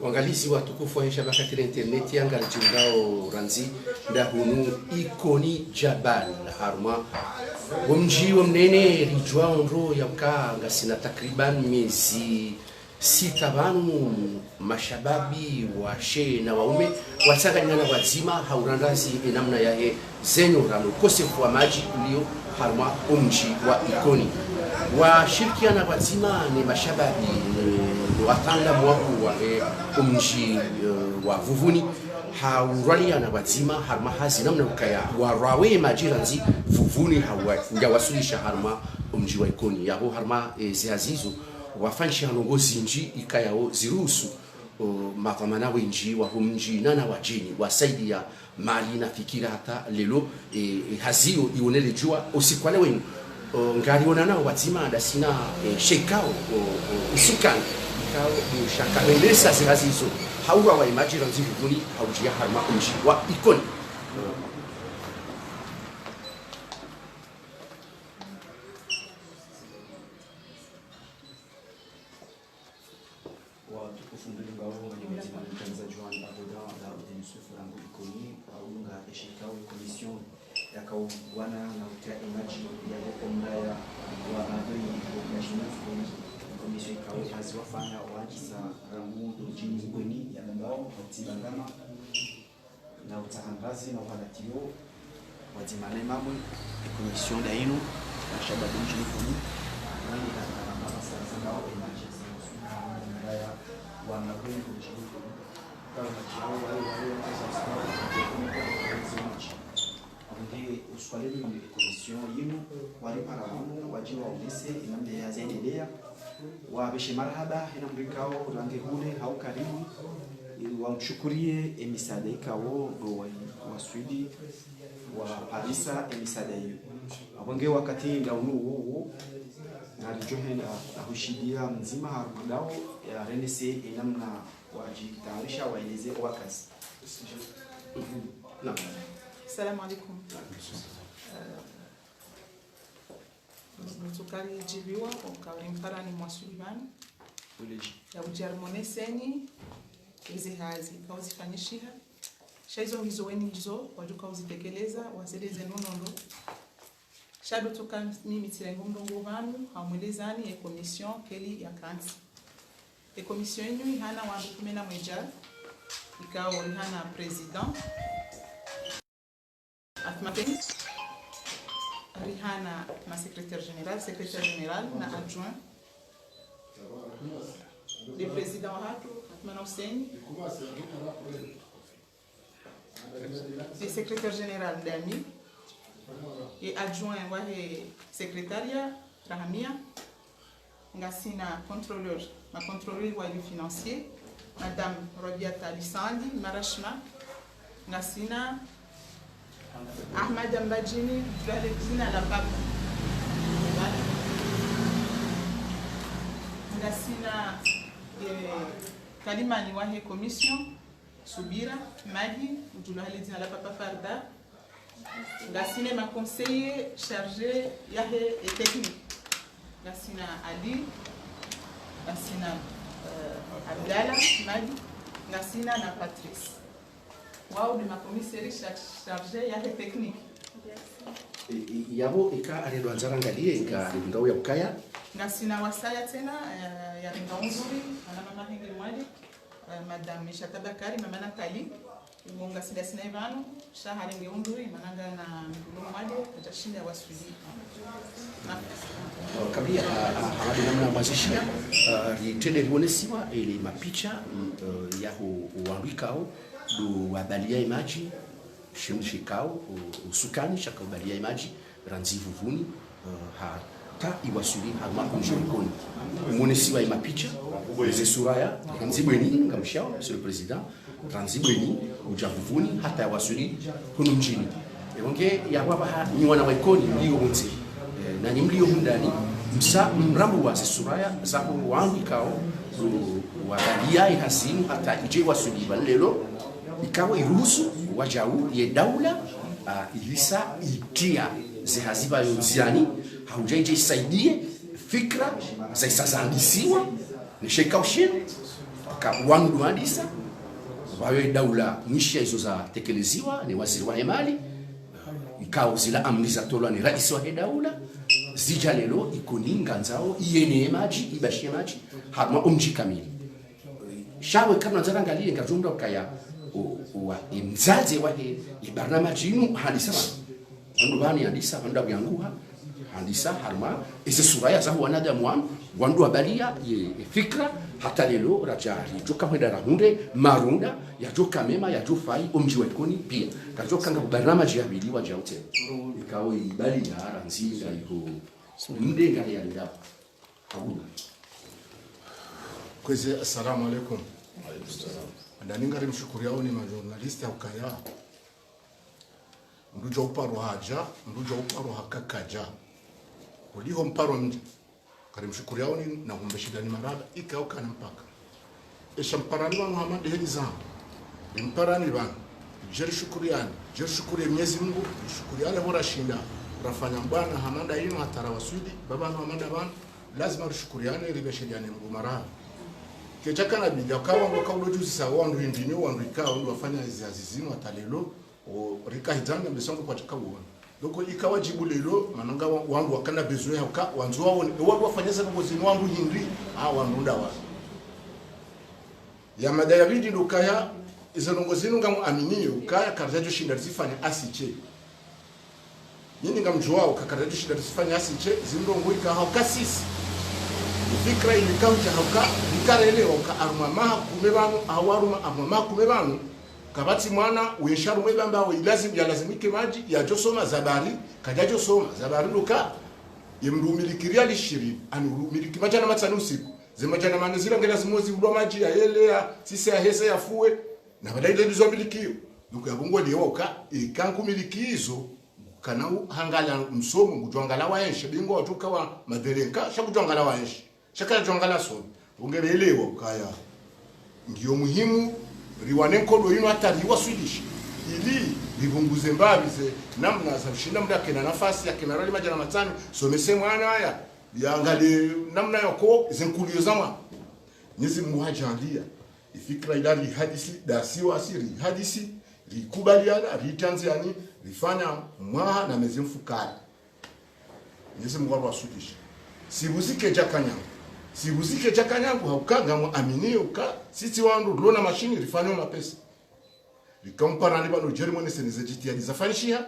Wangalizi watukufu wa shabaka ya internet yanga jingao ranzi ndahunu ikoni Jabal harma wamji wamnene rijwa onro yauka ngasina takriban miezi 6 banu mashababi washe na waume wasaganyana wazima haurandazi namna yahe zenyo rano kosefu wa maji ulio harma umji wa ikoni washirikiana wazima ni mashababi watanga mwaku wa umji wa vuvuni hauraliana wazima harma hazi namna ukaya warawe majiranzi vuvuni hawajawasulisha harma umji wa ikoni yaho harma zihazizo wafanshi hanongozi nji ikayao ziruhusu matamana wenji wa humji nana wajini wasaidia mali na fikira hata lelo hazio ionele jua usikwale wenu ngaliona nao wazima dasina shekao usukani ikao shakabelesa zihazizo haura wa imajira nzivuni haujia harma umji wa ikoni wana na utia imaji ya gokomdaya wa adoi komisio ikawe haziwafanya wajiza ramudo jini ngweni ya ndao watibangama na utahangazi na uhalatio wazimane mamwe komisio da inu na shababu jini kuni wani na karambara sasa nao imaji ya wana ngweni jini kuni kama majiao wale ndi uswaleli ni komisio yinu wali paramu wajiwa ulise inamde ya zaendelea wabeshe marhaba inamrikao range hule hau karibu ili wamshukurie emisada ikao wa Swidi wa Parisa emisada hiyo abonge wakati ndaunu huo na rijohenda ahushidia mzima harmadao ya renese inamna wajitayarisha waeleze wakazi. Naam. Assalamu alaikum. Mtukari jibiwa ukawari mparani mwa Suleiman ya ujarmoneseni hizi hazi kauzifanyishiha shaizo hizo weni hizo wajuka uzitekeleza waseleze nonondo shado tuka mimi tirengo mdongo vanu hamwelezani ya komision keli ya kansi ya komision inu ihana wandu kumena mweja ikawa ihana president Atmapeni Rihana ma secrétaire général na adjoint le président Hatu Atmana Hussein le secrétaire général Dami et adjoint wahe secrétariat Rahamia ngasina contrôleur ma contrôleur wa financier madame Robiata Lisandi Marashma ngasina Ahmad Ambajini Zina la Papa Ngasina Kalimani wahe commission Subira Madi Ujulahali Zina la Papa Farda Ngasina ma conseiller chargé yahe et technique Ngasina Ali Ngasina Abdala Madi Ngasina na Patrice wao de ma commissaire chargée ya technique yabo ika aredo anzarangalie ika ndao ya ukaya ngasina wasaya tena ya ringa nzuri ana mama hingi mwadi madame Shatabakari mama Natali ngonga sina Ivano shahari ngeunduri mananga na ndulo mwadi atashinda wasudi kabla hadi namna mazishia ritende rionesiwa ile mapicha ya uandikao do wabalia imaji shimshikao usukani shaka wabalia imaji ranzi vuvuni hata iwasuli harma kunjikoni monesiwa imapicha ze suraya ranzi bweni ngamshao monsieur le président ranzi bweni ujavuvuni hata iwasuli kuno mjini ebonge ya baba ni wana wa ikoni ndio mti na ni mlio ndani msa mrambo wa suraya zako waandikao wabalia ihasimu hata ije wasuli balelo ikawa iruhusu wajau ye daula ilisa itia zihaziba yoziani haujaije isaidie fikra za isazandisiwa ni sheka ushini mpaka wandu hadisa wawe daula mwisha hizo za tekeleziwa ni waziri wa mali ikao zila amri za tolwa ni rais wa daula zija lelo ikoninga nzao iyene maji ibashie maji harma umji kamili shawe kama nzarangalie ngajumda kaya wa imzaze wa ibarnamaji inu hadisa wandu bani hadisa wandu yanguha hadisa harma ise suraya za wanadamu wandu abalia fikra hata lelo rajari joka mwenda rahunde marunda ya joka mema ya jofai umji wetkoni pia kajoka nga barnamaji ya bili wa jaute ikawe ibali ya ranzi ya iko mde ngari ya ndapo kabula kwezi. Assalamu alaikum. Ndani ngari mshukuri yao ni majournalisti au kaya nduja uparo haja nduja uparo hakakaja uliho mparo mji kari mshukuri yao ni na kumbeshidani marada ikao kana mpaka esha mparani wa Muhammad heliza mparani bana jeri shukuriani jeri shukuri Mwenyezi Mungu shukuriane bora shinda rafanya bwana hamanda yinu hatara wasudi baba na hamanda bana lazima rushukuriane ribeshediane Mungu marada kechaka na bija kawa ngoka ulojuzi sawa ndu indini wandu ikao ndu wafanya hizi azizino atalelo o rika hidanga mbesongo kwa chaka uona doko ikawa jibu lelo mananga wandu wakana bezoe hauka wanzu wao wandu wafanyeza ngo zinu wandu hindi wandu ndawa ya madaya bidi ndukaya izo ngo zinu ngamu amini ukaya karjajo shinda zifanya asiche nini ngamjua ukakarjajo shinda zifanya asiche zindo ngo ika hauka sisi fikra ilikauja hauka bikarelewa uka arumama kumebanu awaruma amama kumebanu kabati mwana uesharu mweba ambao lazimike maji ya josoma zabari kajajo soma zabari luka yemrumilikiria lishiri anurumiliki majana matsanu usiku zemajana manezira ngela zimozi ulwa maji ya ele ya sisi ya hese ya fuwe na badaile ndizo milikio luka yabungo liyoka ikanku milikizo kana hangala msomo ngujwangala waenshe bingo watuka wa maderenka shakujwangala waenshe shaka jwangala so ungelelewa kaya ndio muhimu riwanenko lwino atariwa Swedish ili livunguze mbabize namna za shinda muda kena nafasi ya kena rali majana matani somese mwana haya yangali namna yako zinkulio zama Mwenyezi Mungu hajaandia ifikra ilali hadisi dasiwa asiri hadisi likubaliana ritanziani rifanya mwaha na mezimfukara Mwenyezi Mungu wa Swedish sibuzike jakanyangu haukanga mu aminio ka sisi wandu lona machine rifanywa mapesa likampara ni bano Germany seneze jitiadi zafanishia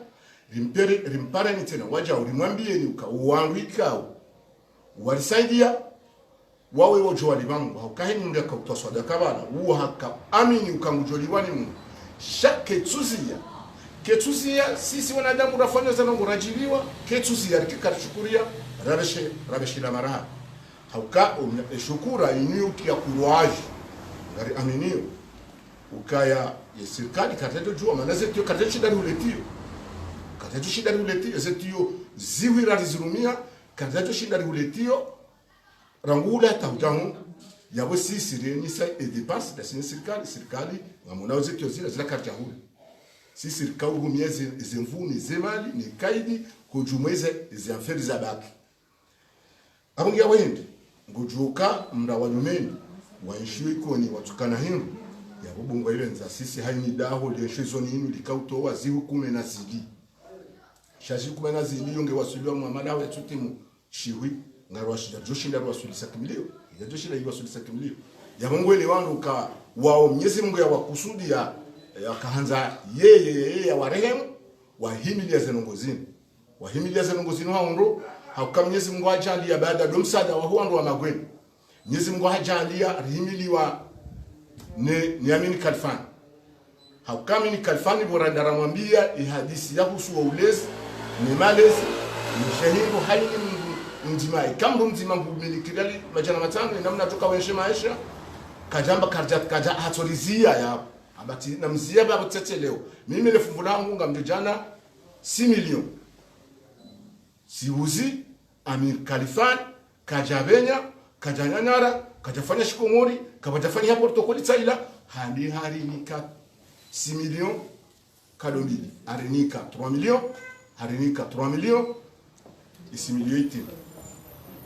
rimpare ni tena waja ulimwambie ni uka wandu ikao walisaidia wawe wojo walibangu haukahe ni ndaka utoswa dakabala uo haka amini ukangujoliwani mu shake ketuzia sisi wanadamu rafanywa zana ngurajiliwa ketuzia rikikarishukuria rabeshe la maraha hauka shukura iniu kia kuruaji ngari aminio ukaya ya serikali kateto jua manaze tio kateto shidari uletio zetio ziwira rizurumia kateto shidari uletio rangula tautamu yawe sisi renisa edepasi da serikali ngamona zetio zila kartia huli sisi serikali miezi zemvuni zemali ni kaidi kujumweze zamferi za baki abungia wende ngujuka mra wanyumeni waishiwe ikoni watukana hindu ya bubungwa ile nza sisi haini daho lieshizo ni inu likauto wazihu kume na zidi shazi kume na zidi yunge wasuliwa muamala wa tutimu shiwi ngarwashida joshinda rwasulisa kimilio ya joshinda yiwasulisa kimilio ya mungu ile wandu ka wao Mwenyezi Mungu ya wakusudi ya akahanza yeye ya warehemu wahimilia zenongozini haundo hauka Mwenyezi Mungu ajalia baada domsada wa huandu wa magweni Mwenyezi Mungu ajalia rihimiliwa ni amini kalfani hauka amini kalfani bora ndaramwambia ihadisi ya husu wa ulezi ni malezi ni shahiru haini mjimai kambu mjima mbumilikirali majana matano inamna toka wenshe maisha kajamba kaja hatorizia ya abati na mzia baba tete leo mimi lefumbula munga mjana 6 milioni siuzi amir kalifan kajabenya kajanyanyara kajafanya shikomori kabajafanya protokoli tsaila handi harinika 6 milioni kadombili harinika 3 milioni harinika 3 milioni isi milioni 8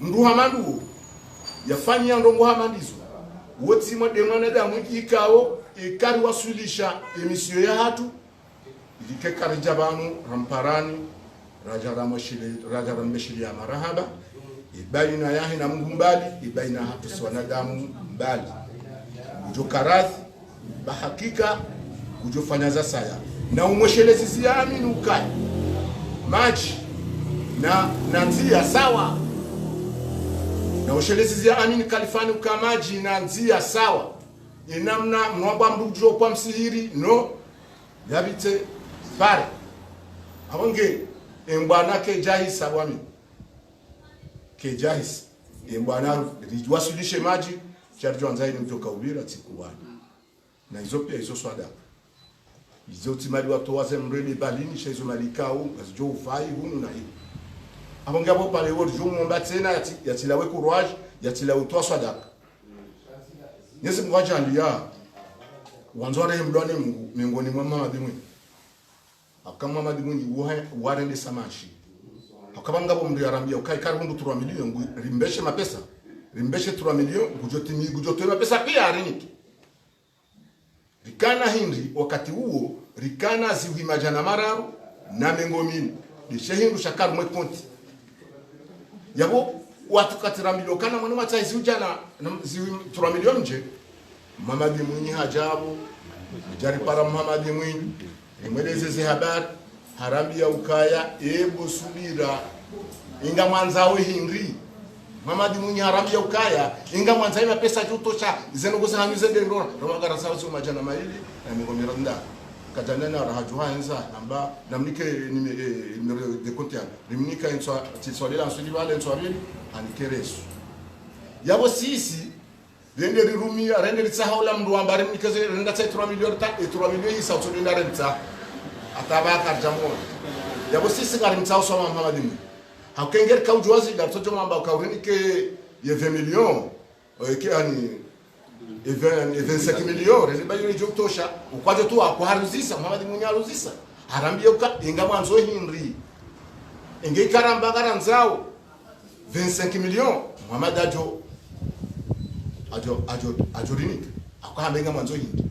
ndu hamandu yafanya ndongo hamandizo woti mwade mwanadamu ikao ikari wasulisha emisio ya hatu ilike karija banu ramparani raja rameshili ya marahaba ibaina yahi na Mungu mbali ibaina hatu si wanadamu mbali kujo karathi bahakika kujo fanya za saya na umweshelezi ziamini ukai maji na nzia sawa na ushelezi ziamini kalifani ukamaji na nzia sawa inamna mwamba mrujo kwa msihiri no yabite pare abonge embwana ke jahis abwami ke jahis embwana rijwasulishe maji charjo anzaini mtoka ubira tikuwana na hizo pia hizo swada hizo timali watu waze mrele balini shaizo malikao azijo ufai hunu na hiyo abonge abo pale wote jo mwomba tena yatilawe courage yatilawe toa swada Nyesi mwaja andia wanzore mdone Mungu miongoni mwa mama dimwe akama mama dimwe warende samashi akaba ngabo mndu yarambia ukai karundu 3 milioni rimbeshe mapesa rimbeshe 3 milioni gujotoe mapesa pia ariniki rikana hindi wakati huo rikana ziwimajana mararu na mengomini dishe hindu shakaru mwe konti yabo watu katira milioni kana mwana mataizi ujana ziwi 3 milioni nje Mamadi Mwinyi hajabu jari para Mamadi Mwinyi imweleze habari harambi ya ukaya ebo subira inga mwanzawe hindri Mamadi Mwinyi harambi ya ukaya inga mwanzawe mapesa jutosha zeno gosa hamize ndora romagara sawa sio majana maili na mingomira nda kajana na rahajuha enza namba namnike ni de kontia rimnika enswa tiswalela nsuli vale enswa vile anikeresu yabo sisi rende rirumia rende litsahaula mndu ambari mnikaze renda tsa 3 milioni ta 3 milioni hisa utunda renta atabaka jamon yabo sisi ngari mtsao soma Mamadi Mwinyi hakenger kaujuazi da tojo mamba kaurinike ye 20 milioni ke ani 25 milioni rende bayo jotosha ukwaje tu akwaruzisa Mamadi Mwinyi aruzisa harambie uka inga mwanzo hinri inge karamba garanzao 25 milioni Mamadi ajo rinike akahambenga mwanzo hindi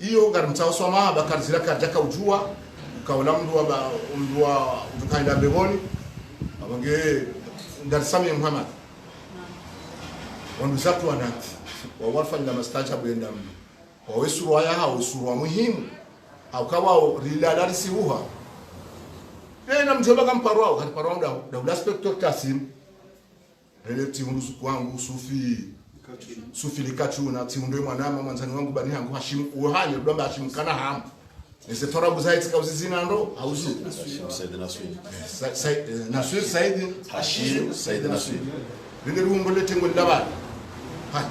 iyo ngarimtao soma bakarizira kajaka ujua ukaula mndu wa ukaenda beboni abange ndarisame Muhammad wandu zatu wanati wawafanya mastaja bwenda mndu wawesurwa ya hao surwa muhimu akawa rilalarisi uha na mjoba kamparwa kaliparwa da inspector Kasim releti undusu kwangu sufi likachuna tiundwe mwanama mwanzani wangu bani hangu Hashim uhanye domba Hashim kana hamu nise tora buzaiti kauzizina ndo hauzu Nasir Said Hashim Said Nasir rinde rumbo letengo ndabali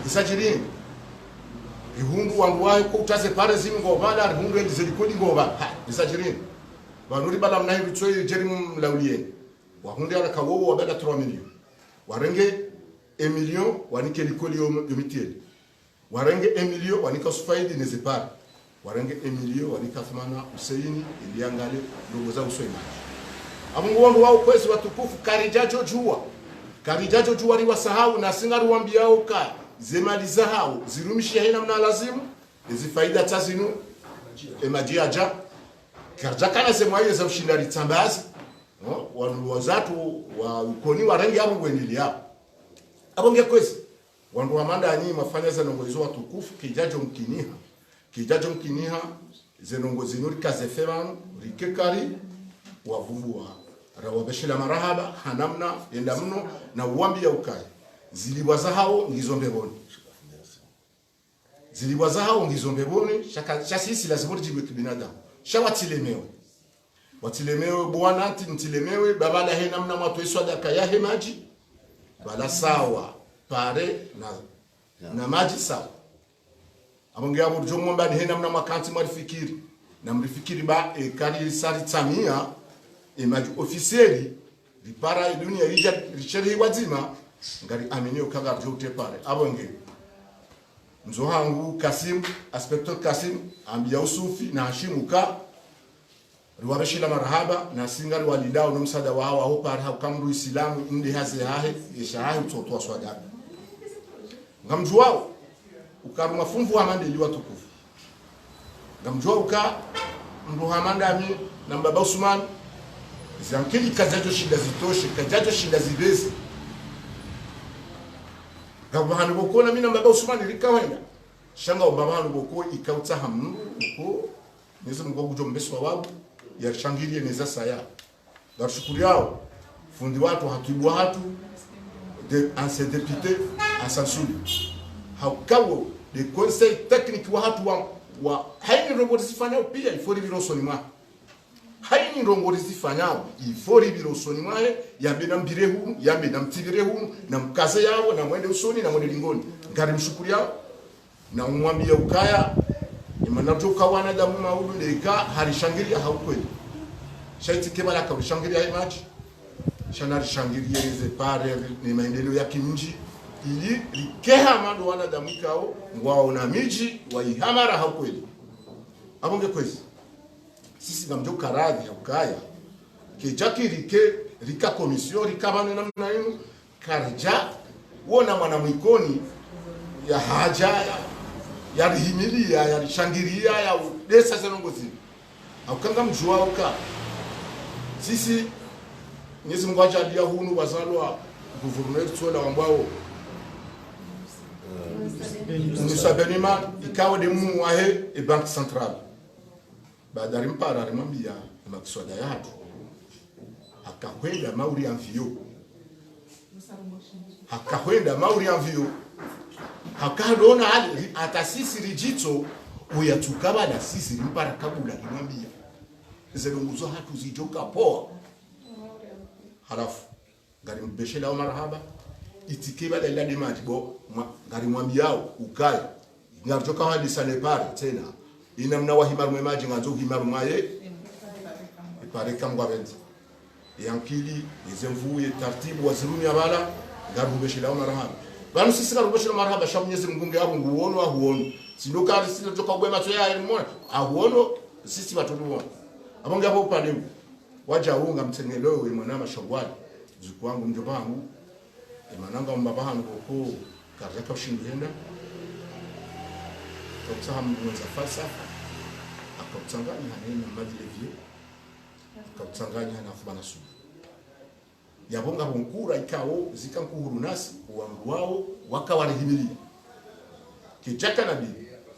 isajirini ihungu wangu wae ko utaze pare zingo bala hungu ndi zilikodi ngoba isajirini banuri bala mnahi bitsoyi jerim lawliye wa hunde ala kawo wa bala 3 milioni warenge 1 million wanike likoli yomitieli warenge 1 million wanika sufaidi nezepara warenge 1 million wanika thmana usaini iliangale ndogo za uswema amungu wandu wao kwezi watukufu karijajo juwa riwa sahau na singari wambiao ka zemali zahau zirumishi hina mna lazimu zifaida tazinu emajiaja karjakana semwaye za ushindari tambazi wanu wazatu wa ukoni warangi hapo ngwenili hapo abonge kwezi wandu wamanda anyi mafanya za nongozo watukufu kijajo mkiniha zenongozi nuri kazefeman rikekari wavumbua rawabeshela marahaba hanamna enda mno na uambi ya ukai ziliwaza hao ngizombeboni shaka sisi lazima tujibwe kibinadamu watilemewe bwana ntilemewe babala he namna matu iswada yahe maji bala sawa pare na maji sawa abonge abo jomo mbani he namna makanti marifikiri na mrifikiri ba kari sari tamia maji ofisieri ripara dunia richeri wazima ngari aminio kaga jote pare abonge mzohangu Kasim inspector Kasim ambia usufi na Hashimuka riwabeshila marhaba na singari walidao no msada wa hawa par ha kamru islamu indi haze hahe ishahi utotwa swada ngamjua ukaruma fumvu amande liwa tukufu ngamjua uka mdu hamanda ami na baba Usman zankili kajajo shida zitoshe kajajo shida zibezi ngabahanu boko na mina baba Usman likawenda shanga ubabahanu boko ikauta hamnu uko nizo mgogo jombeswa wabu ya shangilie neza saya barshukuri yao fundi watu hatibwa hatu de ancien député Asansuli haukawo de conseil technique wa hatu wa haini rongori zifanyao pia ifori virosoni mwa haini rongori zifanyao ifori virosoni mwa yambe na mbirehu yambe na mtibirehu na mkaze yao na mwende usoni na mwende lingoni ngari mshukuri yao na umwambia ukaya imanajoka wana damu maudu ndeka harishangiria haukweli shaiti kebala kabishangiria imaji shanari shangiria ze pare ni maendeleo ya kimji ili likeha mando wana damu kao ngwao na miji waihamara haukweli abonge kwezi sisi ngamjoka radhi ya ukaya kejaki rika komisio rikabane namna yenu karja wona mwana mwikoni ya haja ya rihimilia ya rishangiria ya desa zenongozi aukanga mjua uka sisi Mwenyezi Mungu ajalia hunu wazalwa gouvernement tsola ambao Musa Benima ikawa de mu wahe e banque centrale badari mpara rimambia makiswada yatu akakwenda mauri amvio akakwenda mauri amvio akadona hali atasisi rijito uyatukaba na sisi mpara kabula rimambia zelonguzo hatu zijoka poa halafu ngari mbeshela wa marhaba itikeba la iladi majibo ngari mwambiao ukaya ngarjoka hadi sane pare tena ina mna wahimaru memaji nganzo himaru maye ipare kamgwa benti yankili izemvuye taratibu waziruni abala ngaru mbeshela wa marhaba banu sisi ngaru mbeshela wa marhaba shamnyezi mgunge abo nguono ahuono sindoka sisi joka gwema to ya mwana ahuono sisi batunuwa abonge abo upande waja unga mtengelewe mwanama shawali zuku wangu mjomba wangu emananga mbabahanu ko karaka ushindenda toksaha mwenza falsafa akautanganya hanena madilevie akautanganya na fubana su yabonga bonkura ikao zikankuhuru nasi wangu wao wakawarihimilia kijaka nabi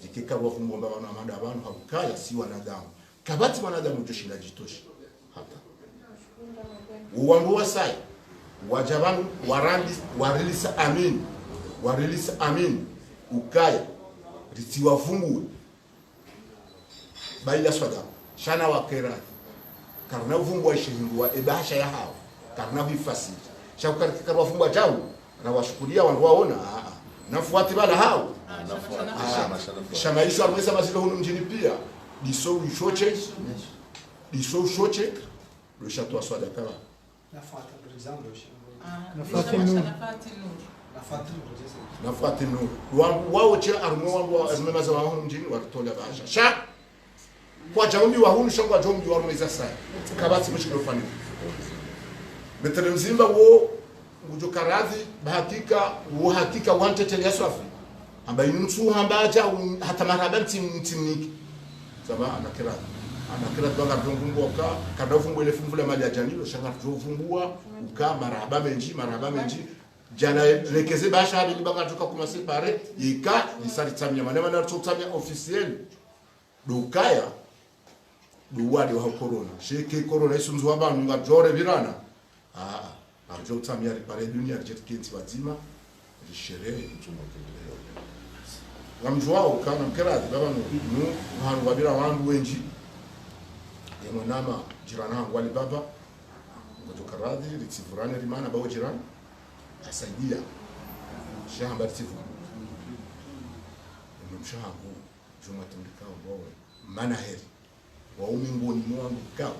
zikikawa kumbomba wana amanda abantu habukaya si wanadamu kabati wanadamu joshinda jitoshi hata uwangu wasai wajaban warilisa amin ukaya ritiwa fungu baila swada shana wakera karna fungu wa shihingwa ebasha ya hao karna bifasiti shakukar kikarwa fungu jao na washukulia wangu waona nafuati bala hao shamaisho alweza mazilo hunu mjini pia diso ushoche le château swada kama Nafata par exemple nafati no wao che armo wangu azmema za wao mjini wakitola basha sha kwa jambi wa hunu shangwa jambi wa meza sai kabati mshikilo fani betere mzimba wo ngujokaradhi bahakika wo hakika wantete ya swafi ambaye mtu ambaja hata marabanti mtimiki saba anakira twanga vungua ka kada fungu ile fungu la mali ya janilo shanga tuvumbua uka maraba menji jana rekeze basha hadi banga tuka kuma separe ika lisari tamya manema na tutamya officiel dukaya duwadi wa corona sheke corona isunzu abantu ngajore birana arjo tamya ripare dunia jet kinti wazima rishere ngamjwao kana mkeradi baba no hanu wabira wangu wenji mwanama jirani wangu wali baba kutoka radhi litivurane limana bao jirani asaidia shamba tivu mshangu juma tundikao bao maana heri waume ngoni mwangu kao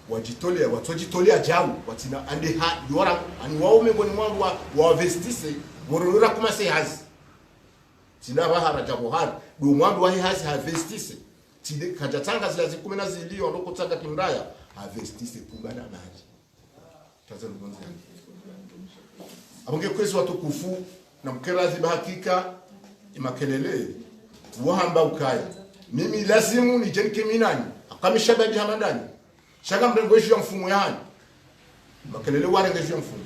wajitolea jao watina ande ha yora ani waume ngoni mwangu wa vestise gorora kuma se hazi tina bahara jabo hadi do mwangu wa hazi ha vestise tide kajatanga zile 10 zilio ndoko tsanga kimraya harvestise pungana maji tazama mwanzo abonge kwezi watukufu na mkerazi bahakika imakelele wahamba ukaya mimi lazimu nijenike minani akamishabaji hamandani shaka mrengoshi ya mfumo yani makelele warengeshi ya mfumo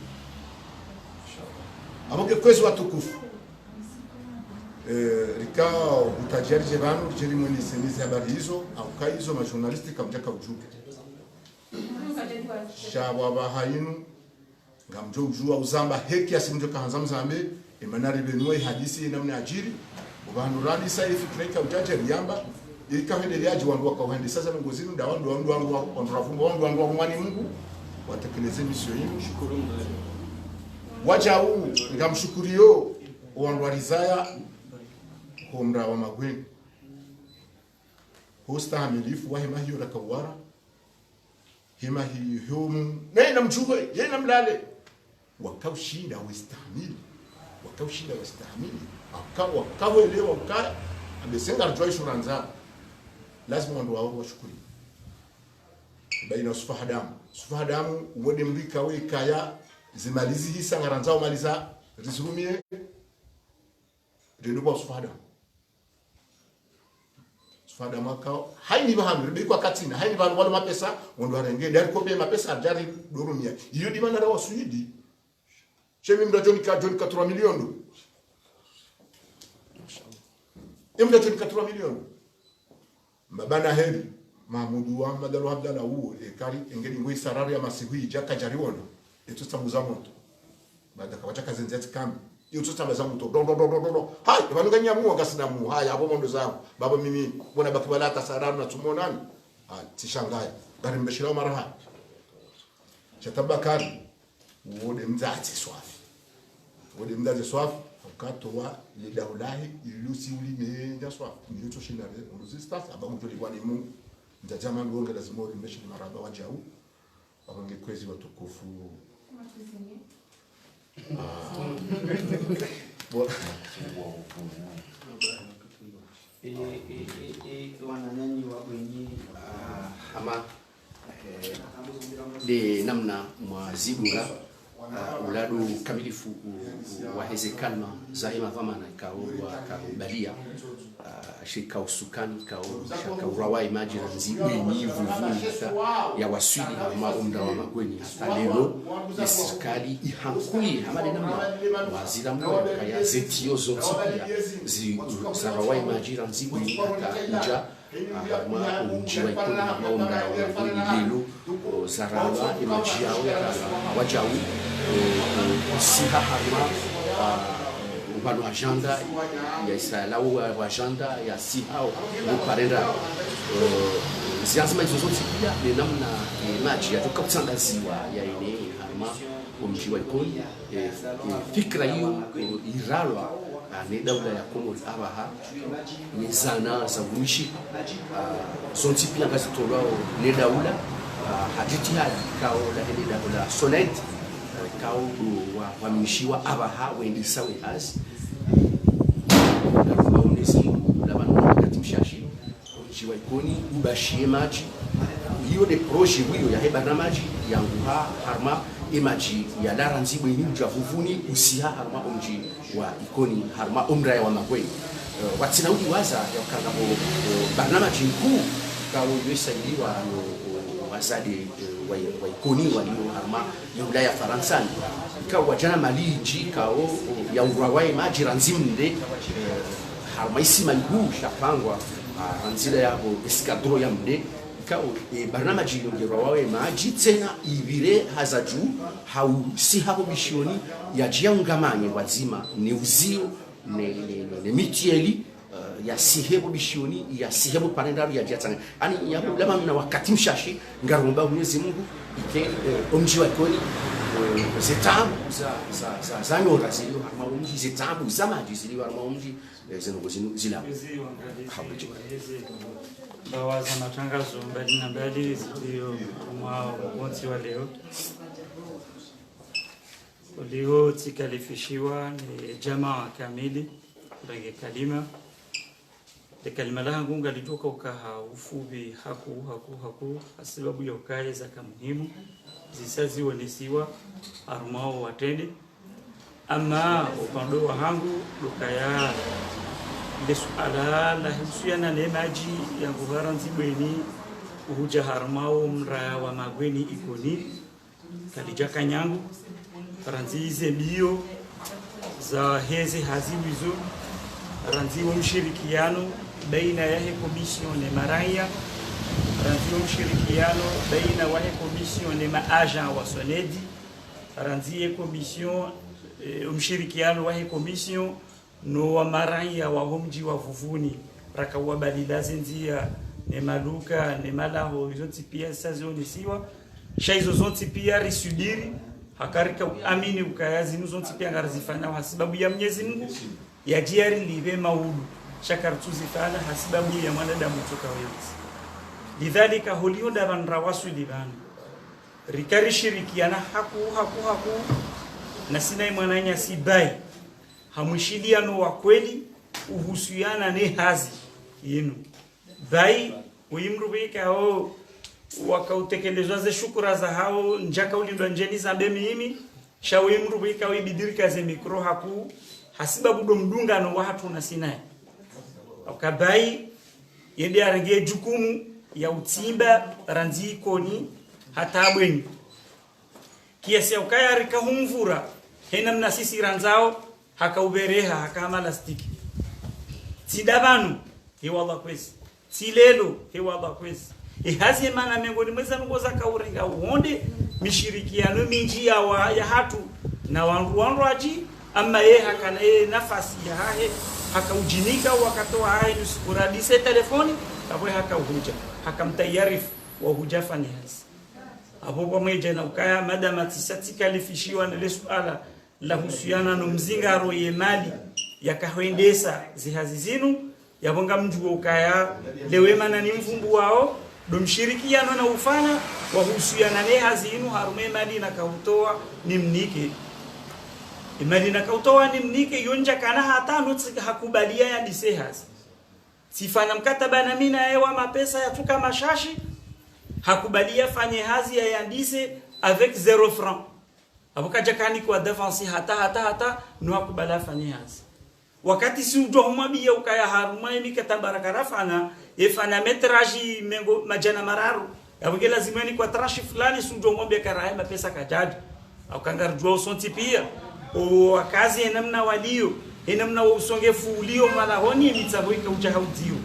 aboke kwezi watukufu rikao utajarije banu jeri mwene senizi habari hizo au kaizo majournalisti kamjaka ujube shawa bahayinu ngamjo ujua uzamba heki asimjo kahanza mzambe imanari benwe hadisi namna ajiri ubanu rani sai fikireka ujaje riyamba ikahendeleaje wandu wakawende sasa ngozini nda wandu wandu wandu mwani Mungu watekeleze misio yenu shukuru Mungu waja huu ngamshukurio wandu warizaya homra wa magweni hosta hamilifu wa hema hiyo rakawara hema hiyo humu nena mchukue yena mlale wakaushinda wastahimili wakawelewa ukaya amesenga rjoi shuranza lazima wandu wao washukuri baina sufahadamu uwede mrika we kaya zimalizi hisa ngaranzao maliza rizurumie renduwa sufahadamu akao haini bahamu ribikwa katina haini bahamu wala mapesa wandu warenge dari kope mapesa arjari dorumia iyo dimana rawa suidi chemi mda joni 3 milioni imda joni 3 milioni mbabana heri Mahmudu wa Madalu Abdalla huo ekari engeli ngoi sarari ya masihui jaka jariwono eto tamuza moto baada kawacha kazenzeti kambi iyo tutabaza moto do hai banuga nyamu ngasina mu haya abo mondo zangu baba mimi bona bakibalata sararu na tumonani tishangaya gari mbeshira maraha chatabakari wode mzazi swafi ukatoa lidaulahi ilusi ulimenya swafi niyo toshinda resistance abamu tolikuwa ni Mungu njajama ngonge lazima ulimeshira maraba wajau abange kwezi watukufu wananyanyi wa wengi ama de namna mwazibura uladu kamilifu wa hezekalma zaima dhamana ikawa kabalia shika usukani shaka urawai maji ranzi wenyi vuvunita ya waswili ama umda wa magweni hata lelo ya serikali ihankuli hamade namna wazira mwa kaya zetio zotipia zarawai maji ranzi wenyi hata uja hama unjiwa ikoni hama umda wa magweni lelo zarawa imaji yao wajau siha hama ubano agenda ya Israel wa agenda ya sihao uparenda zianzima hizo zote pia ni namna maji yatoka kutangaziwa ya ine hama umjiwa ikoni fikra hiyo iralwa ni daula ya Komori abaha ni zana za umishi zonti pia ngazi tolwao ni daula hadithi hadi kao la ni daula solid kao wa mishiwa abaha wendi sawe hasi na maonezi la banu katimshashi jiwa ikoni ubashie maji hiyo de projet hiyo ya heba na maji yangu harma imaji ya daranzi bweni mjavuvuni usiha harma umji wa ikoni harma umra ya magweni watinaudi waza ya kangabo barnamaji mkuu kao yesaidiwa wazade wa ikoni walio harma ya Ulaya Faransani ikawa wajana maliji kao ya urawai maji ranzimde harma isi malihu shapangwa ranzila yabo eskadro ya mde ikawa barnamaji yongerawawe maji tena ibire hazaju hausi hapo bishoni ya jiangamanye wazima ni uzio ne mitieli ya sihebo bishoni ya sihebo panendaru ya jiatanga ani ya problema na wakati mshashi ngaromba Mwenyezi Mungu ike omji wa ikoni zetabu za nyora zilio harma omji zetabu za maji zilio harma omji zenogozinu zila habuji bawaza matangazo mbali na mbali zilio mwa wonsi wa leo tikalifishiwa ni jamaa kamili rangi kalima de kalima la ngunga litoka ukaha ufubi haku sababu ya ukale za muhimu zisazi wanisiwa armao watende ama upande wa hangu lukaya ile suala la husiana na maji ya Nguvaranzi bweni uhuja harmao mra wa magweni ikoni kalija kanyangu ranzize bio za heze haziwizo ranziwo mshirikiano baina ya komisione maraya ranziwo mshirikiano baina wa komisione maaja wa Sonedi ranziye komision mshirikiano wa komision no wa maraya wa homji wa vuvuni rakawa balilaze nzia ne maduka ne malaho zonti pia sazoni siwa shaizo zonti pia risudiri hakarika amini ukayazi nuzonti pia ngarizifanya hasibabu ya Mwenyezi Mungu ya jiari libe maudu shakartuzi fala hasibabu ya mwanadamu toka wewe lidhalika holio da banrawasu libana rikari shirikiana haku na sinai mwananya sibai hamwishiliano wa kweli uhusiana ne hazi yenu bai uimrubika ho wakautekelezwa ze shukura za hao njaka ulindwa njeni za mimi shawe mrubika wibidirika ze mikro haku hasiba budo mdungano wa hatu na sinai akabai yende arangie jukumu ya utimba ranzi koni hata abweni kiasi ukaya rika humvura hena mna sisi ranzao hakaubereha hakamala stiki sidabanu hiwalla kwesi silelo hiwalla kwesi ihazi mana mengoni mweza ngoza kaurenga uonde mishirikiano minji ya hatu na wanru aji ama hakana nafasi ya hahe hakaujinika wakatoa hahe nusukuradise telefoni kabwe hakauhuja hakamtayarifu wa hujafani hazi hapo kwa mweja na ukaya madama tisati kalifishiwa na lesuala la husiana no mzingaro ye mali yakahwendesa zihazi zinu yabonga mjugo ukaya lewemana ni mvumbu wao domshirikiano na ufana wa husiana ne hazinu harume mali na kautoa ni mnike imali na kautoa ni mnike yonja kana hata nutsika hakubalia ya disehaz sifana mkataba na mina ewa mapesa yatuka mashashi hakubalia fanye hazi ya yandise avec 0 franc abukaja kani kwa defense hata no hakubala fanye hazi wakati si ujo humabia ukaya haruma mikataba rakarafana efana metraji mengo majana mararu yabuke lazima ni kwa trashi fulani si ujo ngombe karaye mapesa kajaji au kangarjua usonti pia o akazi enamna walio enamna usongefu ulio mala honi mitsaboika uja haudio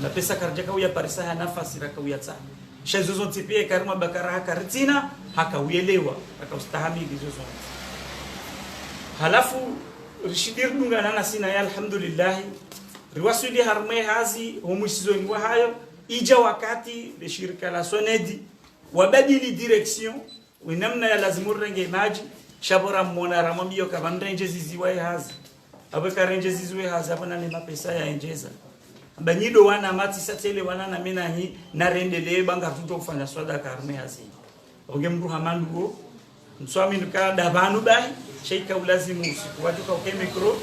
na pesa karjaka uya parisa nafasi rakauya tsana shazozo tipie karma bakara hakaritina hakauelewa akaustahimili hizo halafu rishidir dungana na sina ya alhamdulillah riwasuli harme hazi homusizoni wa hayo ija wakati le shirika la Sonedi wabadili direction winamna ya lazimu renge maji shabora mona ramambio kabandrenje ziziwa hazi abeka renje ziziwa hazi abana ni mapesa ya enjeza banyido wana mati satele wana na mina hi na rendele banga tuto kufanya swada karme hazi oge mru hamandugo mswami nuka dabanu bai sheika ulazimu usiku watu kwa mikro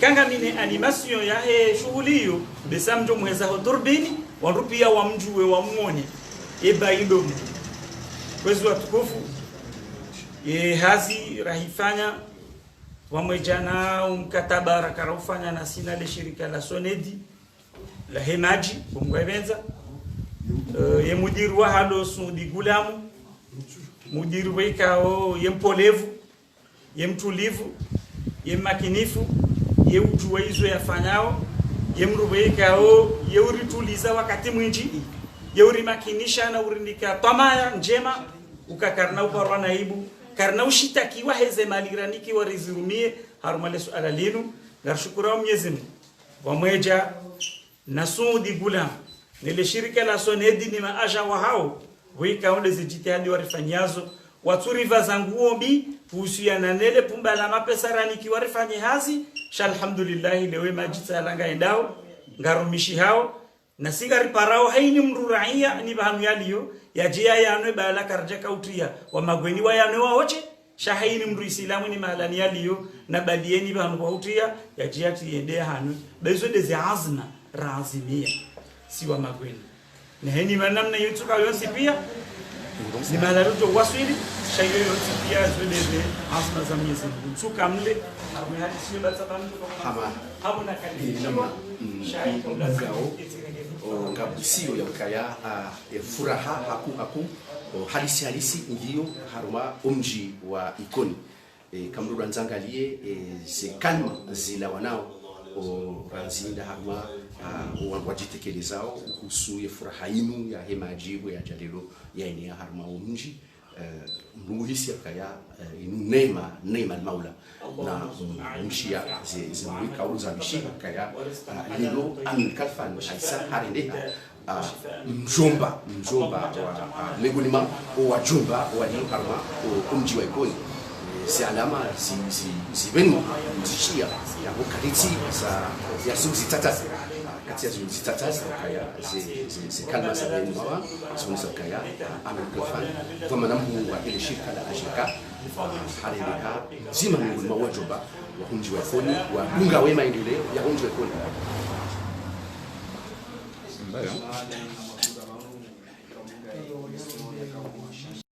kanga mine animation ya he shughuli hiyo besamjo mweza hoturbini wanrupia wa mjuwe wa muone baido kwezi watukufu hazi rahifanya wamejana mkataba rakarufanya na sina le shirika la Sonedi la hemaji kumwebenza ye mudiru wa halo sudi gulamu mudiru wekao ye mpolevu ye mtulivu ye makinifu ye ujuwa hizo yafanyao ye mrubekao ye urituliza wakati mwinji ye urimakinisha na urindika tamaya njema ukakarna uparwa naibu karna ushitakiwa heze maliraniki warizurumie harumale suala linu ngarshukura Mwenyezi Mungu wamweja na sudi gulam nile shirika la Sonedi ni maaja wa hao wika onde zijitihadi warifanyazo waturiva zanguombi kuhusiana nele pumba la mapesa raniki warifanye hazi alhamdulillah lewe majita langa endao ngarumishi hao na sigari parao haini mruraia ni bahanu yaliyo yajia yanwe bala karjaka utria wa magweni wa yanwe waoche shahaini mru islamu ni malani yaliyo na balieni bahanu wa utria yajia tiende hanwe bezo deze azma razimia si wa magweni na heni manamna yetu kwa yonsi pia ni malarujo waswili shayo yonsi pia zile asma za Mwenyezi Mungu tuka mle amehadisi batabamdu hama habuna kadiri namna ngabusio ya ukaya furaha haku halisi ndiyo haruma umji wa Ikoni kamrudu anzangalie ze kalma zila wanao ranzinda haruma wajitekelezao kuhusu ya furaha inu ya hemajibu ya jalilo ya enea haruma umji Mungu hisi akaya inu neema maula na mshia zimwika uza mshia kaya lilo amikalfan shaisa harendeha mjomba wa legulima wa jomba wa lilo karma umji wa Ikoni si alama zivenu mzishia ya mukariti ya zuzi tatasi kati ya zuzi tatasi kaya ze kalma za benu mawa zunisa kaya amikalfan kama nambu wa ile shirika la Ajika harendeha zima ngulima wa jomba wa umji wa Ikoni wa bunga wema maendeleo ya umji wa Ikoni.